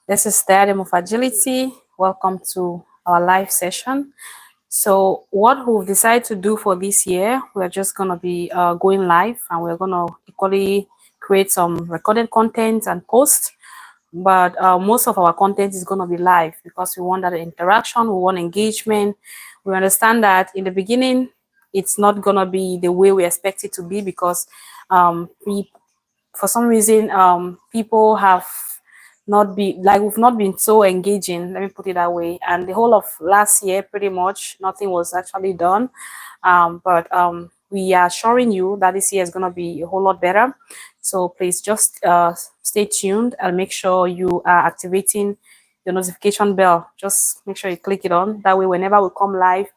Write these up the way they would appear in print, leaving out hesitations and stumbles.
This is the Adam of Agility. Welcome to our live session. So, what we've decided to do for this year, we're just going to be going live, and we're going to equally create some recorded content and post. But most of our content is going to be live because we want that interaction, we want engagement. We understand that in the beginning, it's not going to be the way we expect it to be because for some reason people have not be like we've not been so engaging, let me put it that way, and the whole of last year pretty much nothing was actually done, but we are assuring you that this year is going to be a whole lot better. So please just stay tuned and make sure you are activating the notification bell. Just make sure you click it on, that way whenever we come live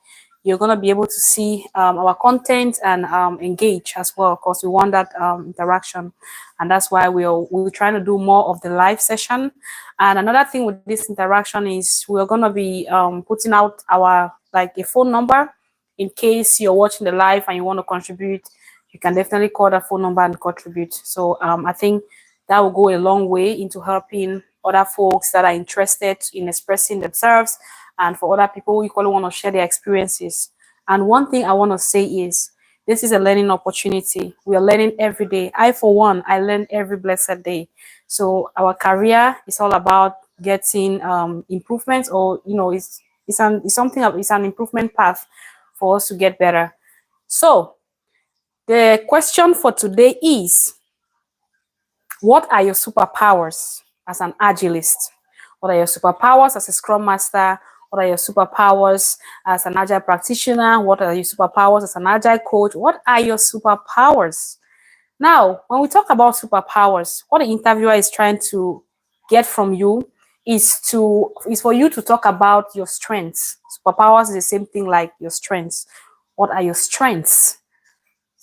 you're going to be able to see our content and engage as well, because we want that interaction, and that's why we're trying to do more of the live session. And another thing with this interaction is we're going to be putting out our like a phone number in case you're watching the live and you want to contribute. You can definitely call that phone number and contribute. So I think that will go a long way into helping other folks that are interested in expressing themselves, and for other people who equally want to share their experiences. And one thing I want to say is this is a learning opportunity. We are learning every day. I, for one, I learn every blessed day. So our career is all about getting improvements, or it's an improvement path for us to get better. So the question for today is, what are your superpowers as an agilist? What are your superpowers as a scrum master? What are your superpowers as an agile practitioner? What are your superpowers as an agile coach? What are your superpowers? Now, when we talk about superpowers, what the interviewer is trying to get from you is for you to talk about your strengths. Superpowers is the same thing like your strengths. What are your strengths?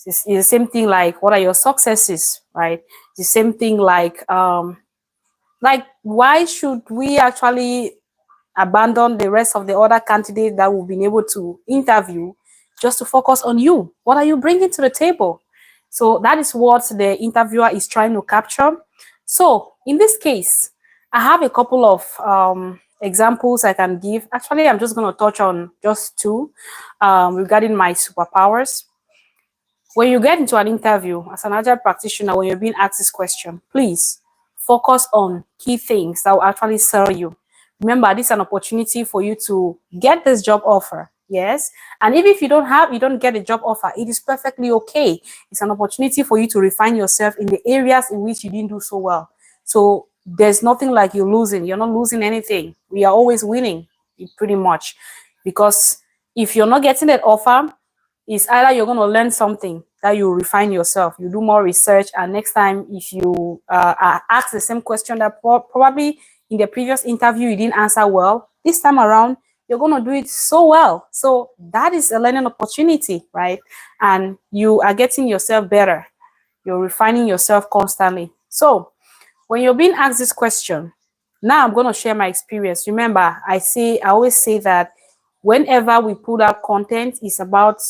It's the same thing like what are your successes, right? It's the same thing like why should we actually abandon the rest of the other candidates that we've been able to interview just to focus on you? What are you bringing to the table? So that is what the interviewer is trying to capture. So in this case, I have a couple of examples I can give. Actually, I'm just going to touch on just two regarding my superpowers. When you get into an interview as an agile practitioner, when you're being asked this question, please focus on key things that will actually sell you. Remember, this is an opportunity for you to get this job offer. Yes. And even if you don't get a job offer, it is perfectly okay. It's an opportunity for you to refine yourself in the areas in which you didn't do so well. So there's nothing like you're losing. You're not losing anything. We are always winning, pretty much. Because if you're not getting that offer, it's either you're going to learn something that you refine yourself, you do more research, and next time if you ask the same question that probably in the previous interview you didn't answer well, this time around you're going to do it so well. So that is a learning opportunity, right? And you are getting yourself better. You're refining yourself constantly. So when you're being asked this question, now I'm going to share my experience. Remember, I always say that whenever we put out content, it's about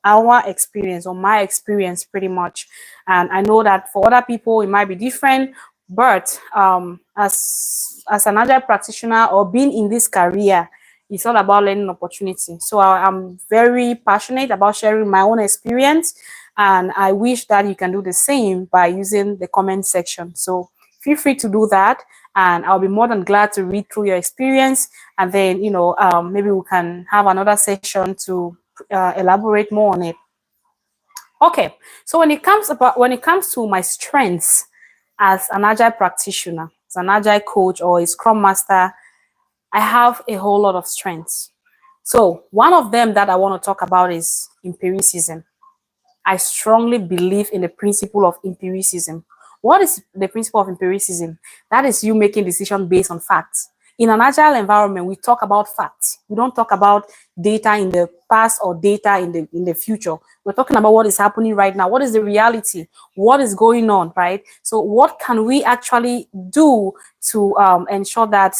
our experience, or my experience pretty much. And I know that for other people it might be different, but as an agile practitioner or being in this career, it's all about learning opportunity. So I'm very passionate about sharing my own experience, and I wish that you can do the same by using the comment section. So feel free to do that, and I'll be more than glad to read through your experience, and then maybe we can have another session to elaborate more on it. Okay, so when it comes to my strengths as an agile practitioner, as an agile coach, or a scrum master, I have a whole lot of strengths. So one of them that I want to talk about is empiricism. I strongly believe in the principle of empiricism. What is the principle of empiricism? That is you making decisions based on facts. In an agile environment, we talk about facts. We don't talk about data in the past or data in the future. We're talking about what is happening right now. What is the reality? What is going on, right? So what can we actually do to ensure that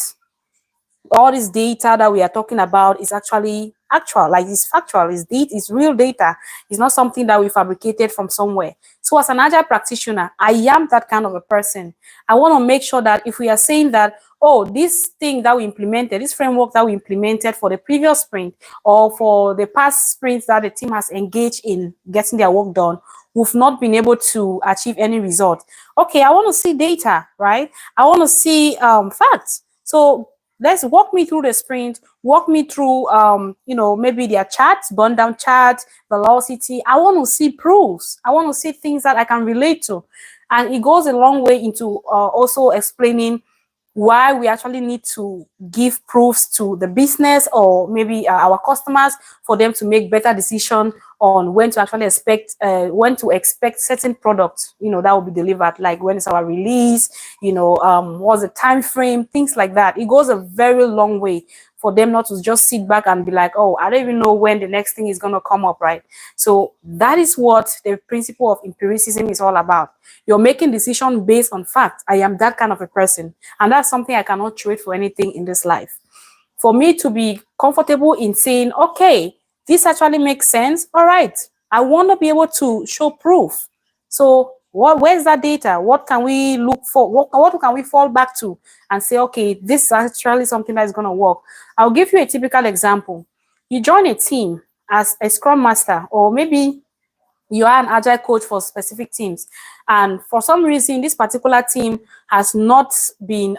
all this data that we are talking about is actually actual, like it's factual, it's real data. It's not something that we fabricated from somewhere. So as an agile practitioner, I am that kind of a person. I want to make sure that if we are saying that, oh, this thing that we implemented, this framework that we implemented for the previous sprint or for the past sprints that the team has engaged in getting their work done, we've not been able to achieve any result. Okay, I want to see data, right? I want to see facts. So let's walk me through the sprint, walk me through, maybe their charts, burn down charts, velocity. I want to see proofs. I want to see things that I can relate to. And it goes a long way into also explaining why we actually need to give proofs to the business or maybe our customers for them to make better decision on when to actually expect certain products, that will be delivered, like when is our release, what's the time frame, things like that. It goes a very long way for them not to just sit back and be like, oh, I don't even know when the next thing is going to come up, right? So that is what the principle of empiricism is all about. You're making decision based on fact. I am that kind of a person, and that's something I cannot trade for anything in this life. For me to be comfortable in saying, okay, this actually makes sense, all right, I want to be able to show proof. So where's that data? What can we look for? What can we fall back to and say, okay, this is actually something that is going to work? I'll give you a typical example. You join a team as a scrum master, or maybe you are an agile coach for specific teams, and for some reason this particular team has not been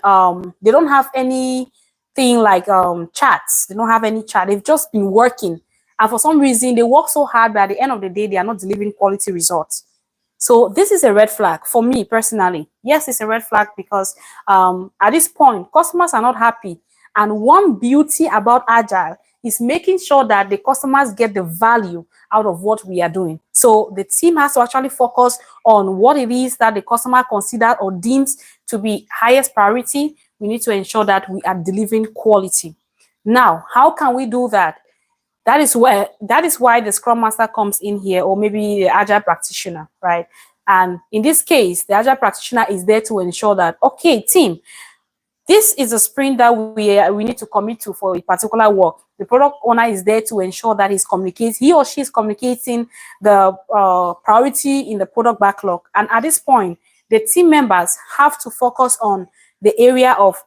they don't have anything like charts. They don't have any chart. They've just been working, and for some reason they work so hard that at the end of the day they are not delivering quality results. So this is a red flag for me personally. Yes, it's a red flag because at this point customers are not happy, and one beauty about agile is making sure that the customers get the value out of what we are doing. So the team has to actually focus on what it is that the customer considers or deems to be highest priority. We need to ensure that we are delivering quality. Now, how can we do that? That is why the Scrum Master comes in here, or maybe the Agile practitioner, right? And in this case, the Agile practitioner is there to ensure that, okay, team, this is a sprint that we need to commit to for a particular work. The product owner is there to ensure that he or she is communicating the priority in the product backlog. And at this point, the team members have to focus on the area of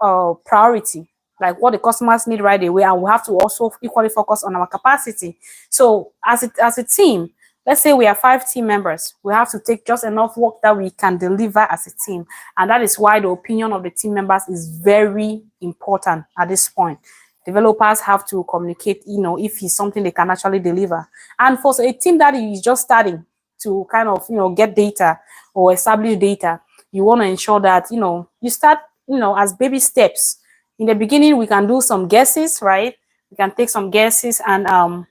priority, like what the customers need right away, and we have to also equally focus on our capacity. So as a team, let's say we are 5 team members, we have to take just enough work that we can deliver as a team. And that is why the opinion of the team members is very important at this point. Developers have to communicate, if it's something they can actually deliver. And for a team that is just starting to kind of, get data or establish data, you want to ensure that, you start, as baby steps. In the beginning, we can do some guesses, right? We can take some guesses, and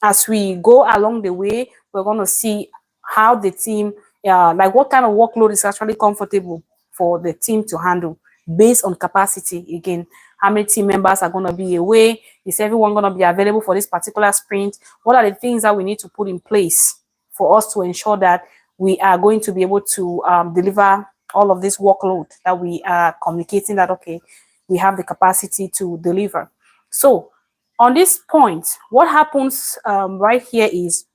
as we go along the way, we're going to see how the team, like what kind of workload is actually comfortable for the team to handle based on capacity. Again, how many team members are going to be away? Is everyone going to be available for this particular sprint? What are the things that we need to put in place for us to ensure that we are going to be able to deliver all of this workload that we are communicating that, okay, we have the capacity to deliver. So on this point, what happens right here is,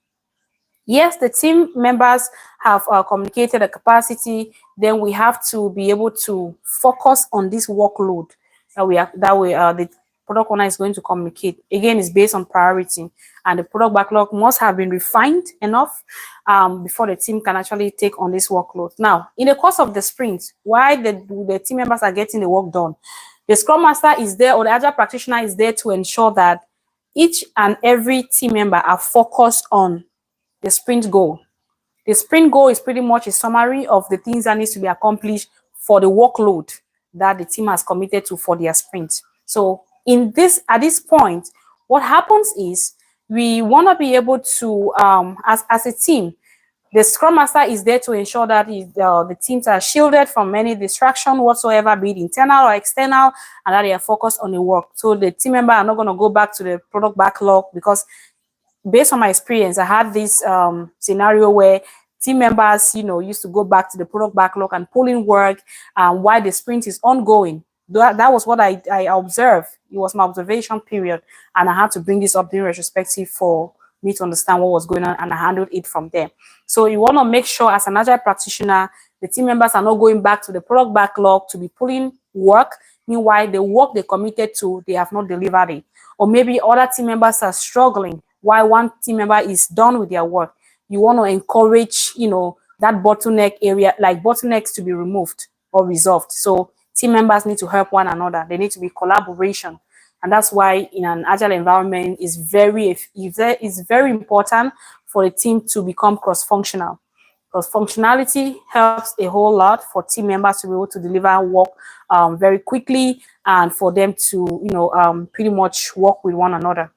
yes, the team members have communicated the capacity. Then we have to be able to focus on this workload the product owner is going to communicate. Again, it's based on priority, and the product backlog must have been refined enough before the team can actually take on this workload. Now, in the course of the sprint, while the team members are getting the work done, the Scrum Master is there, or the Agile practitioner is there to ensure that each and every team member are focused on the sprint goal. The sprint goal is pretty much a summary of the things that needs to be accomplished for the workload that the team has committed to for their sprint. So at this point, what happens is we want to be able to, as a team, the Scrum Master is there to ensure that the teams are shielded from any distraction whatsoever, be it internal or external, and that they are focused on the work. So the team member are not going to go back to the product backlog, because based on my experience, I had this scenario where team members, used to go back to the product backlog and pull in work while the sprint is ongoing. That was what I observed. It was my observation period, and I had to bring this up in retrospective for me to understand what was going on, and I handled it from there. So you want to make sure, as an Agile practitioner, the team members are not going back to the product backlog to be pulling work. Meanwhile, the work they committed to, they have not delivered it. Or maybe other team members are struggling while one team member is done with their work. You want to encourage, that bottleneck area, like bottlenecks to be removed or resolved. So team members need to help one another. They need to be collaboration. And that's why in an agile environment, it's very important for a team to become cross-functional. Because functionality helps a whole lot for team members to be able to deliver work very quickly, and for them to, pretty much work with one another.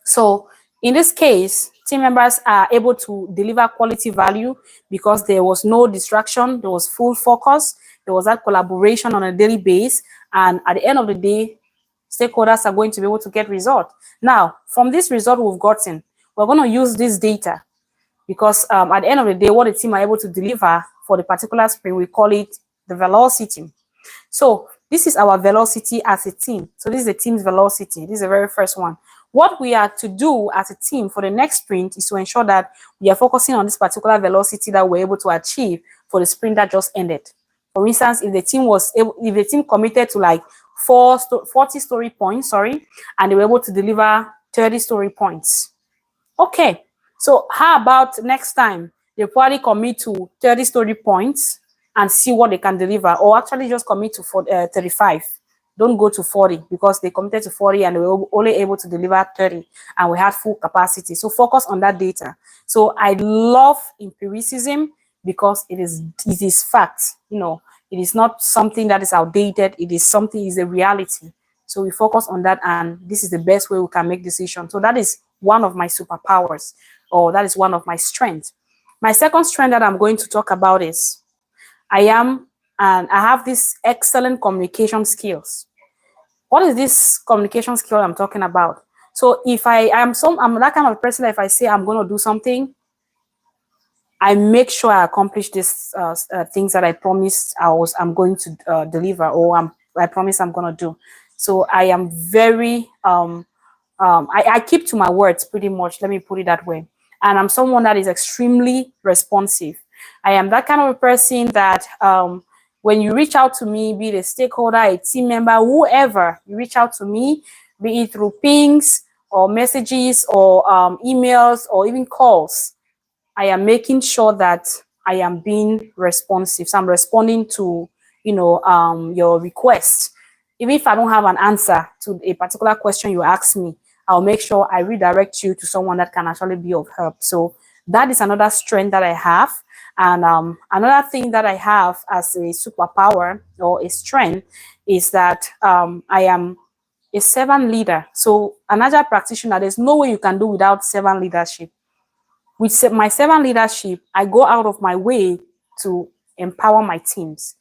So in this case, team members are able to deliver quality value because there was no distraction, there was full focus, there was that collaboration on a daily basis, and at the end of the day, stakeholders are going to be able to get results. Now, from this result we've gotten, we're going to use this data because at the end of the day, what the team are able to deliver for the particular sprint, we call it the velocity. So this is our velocity as a team. So this is the team's velocity. This is the very first one. What we are to do as a team for the next sprint is to ensure that we are focusing on this particular velocity that we're able to achieve for the sprint that just ended. For instance, if the team committed to like 40 story points, and they were able to deliver 30 story points. Okay, so how about next time they probably commit to 30 story points and see what they can deliver, or actually just commit to 35. Don't go to 40 because they committed to 40 and they were only able to deliver 30 and we had full capacity. So focus on that data. So I love empiricism because it is fact. It is not something that is outdated. It is a reality. So we focus on that, and this is the best way we can make decisions. So that is one of my superpowers, or that is one of my strengths. My second strength that I'm going to talk about is I have this excellent communication skills. What is this communication skill I'm talking about? So if I'm that kind of person that if I say I'm going to do something, I make sure I accomplish these things that I promised I'm going to deliver, or I promise I'm going to do. So I am very I keep to my words pretty much. Let me put it that way. And I'm someone that is extremely responsive. I am that kind of a person that when you reach out to me, be it a stakeholder, a team member, whoever, you reach out to me, be it through pings or messages or emails or even calls, I am making sure that I am being responsive. So I'm responding to, your request. Even if I don't have an answer to a particular question you ask me, I'll make sure I redirect you to someone that can actually be of help. So that is another strength that I have. And another thing that I have as a superpower or a strength is that I am a servant leader. So an agile practitioner, there's no way you can do without servant leadership. With my servant leadership, I go out of my way to empower my teams.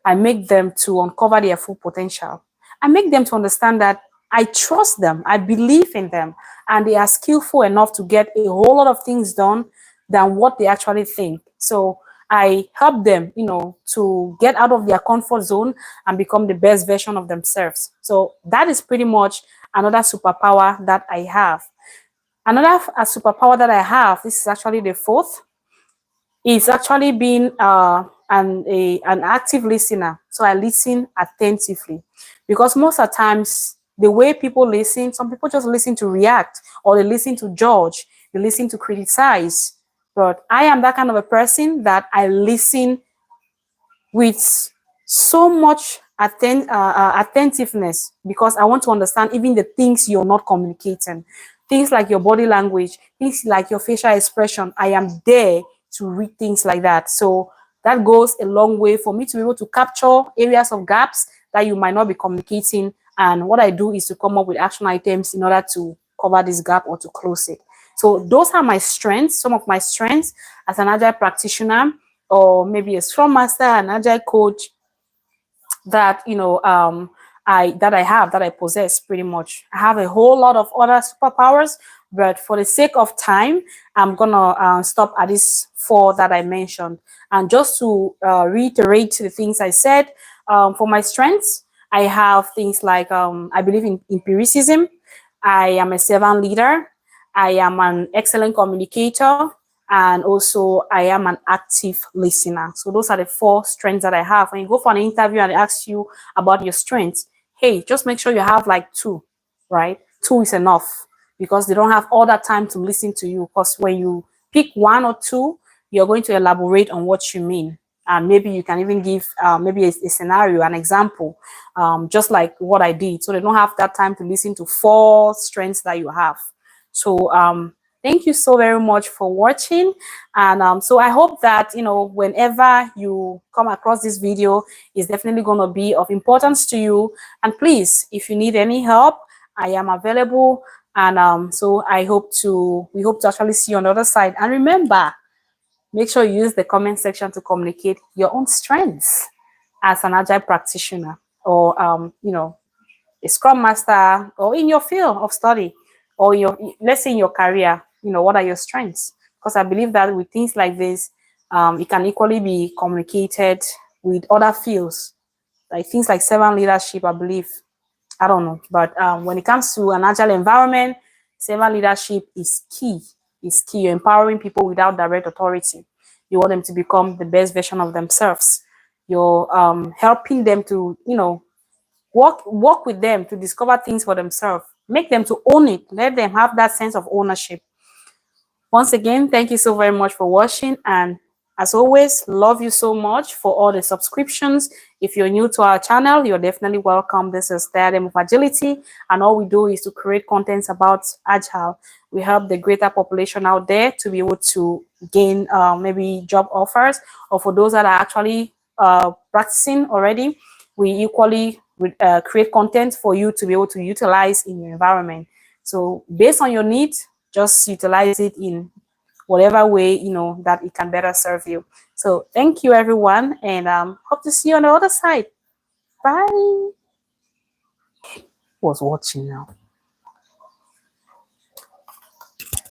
I make them to uncover their full potential. I make them to understand that I trust them, I believe in them, and they are skillful enough to get a whole lot of things done than what they actually think. So I help them, to get out of their comfort zone and become the best version of themselves. So that is pretty much another superpower that I have. Another superpower that I have, this is actually the fourth, is actually being an active listener. So I listen attentively, because most of the times the way people listen, some people just listen to react, or they listen to judge, they listen to criticize. But I am that kind of a person that I listen with so much attentiveness, because I want to understand even the things you're not communicating. Things like your body language, things like your facial expression. I am there to read things like that. So that goes a long way for me to be able to capture areas of gaps that you might not be communicating. And what I do is to come up with action items in order to cover this gap or to close it. So those are my strengths, some of my strengths as an agile practitioner, or maybe a scrum master, an agile coach, that I possess pretty much. I have a whole lot of other superpowers, but for the sake of time, I'm gonna stop at these 4 that I mentioned. And just to reiterate the things I said, for my strengths, I have things like I believe in empiricism. I am a servant leader. I am an excellent communicator. and also I am an active listener. So those are the 4 strengths that I have. When you go for an interview and they ask you about your strengths, hey, just make sure you have like 2, right? 2 is enough, because they don't have all that time to listen to you. Because when you pick 1 or 2, you're going to elaborate on what you mean. And maybe you can even give maybe a scenario, an example, just like what I did. So they don't have that time to listen to 4 strengths that you have. So thank you so very much for watching. And so I hope that, whenever you come across this video, it's definitely going to be of importance to you. And please, if you need any help, I am available. And so we hope to actually see you on the other side. And remember, make sure you use the comment section to communicate your own strengths as an agile practitioner, or a scrum master, or in your field of study, or let's say in your career. What are your strengths? Because I believe that with things like this, it can equally be communicated with other fields, like things like servant leadership, I believe. I don't know, but when it comes to an agile environment, servant leadership is key. Is key. You're empowering people without direct authority. You want them to become the best version of themselves. You're helping them to, work with them to discover things for themselves. Make them to own it. Let them have that sense of ownership. Once again, thank you so very much for watching, and as always, love you so much for all the subscriptions. If you're new to our channel, you're definitely welcome. This is Diadem of Agility, and all we do is to create contents about Agile. We help the greater population out there to be able to gain maybe job offers, or for those that are actually practicing already, we equally create content for you to be able to utilize in your environment. So based on your needs, just utilize it in whatever way that it can better serve you. So thank you, everyone, and hope to see you on the other side. Bye. Was watching now.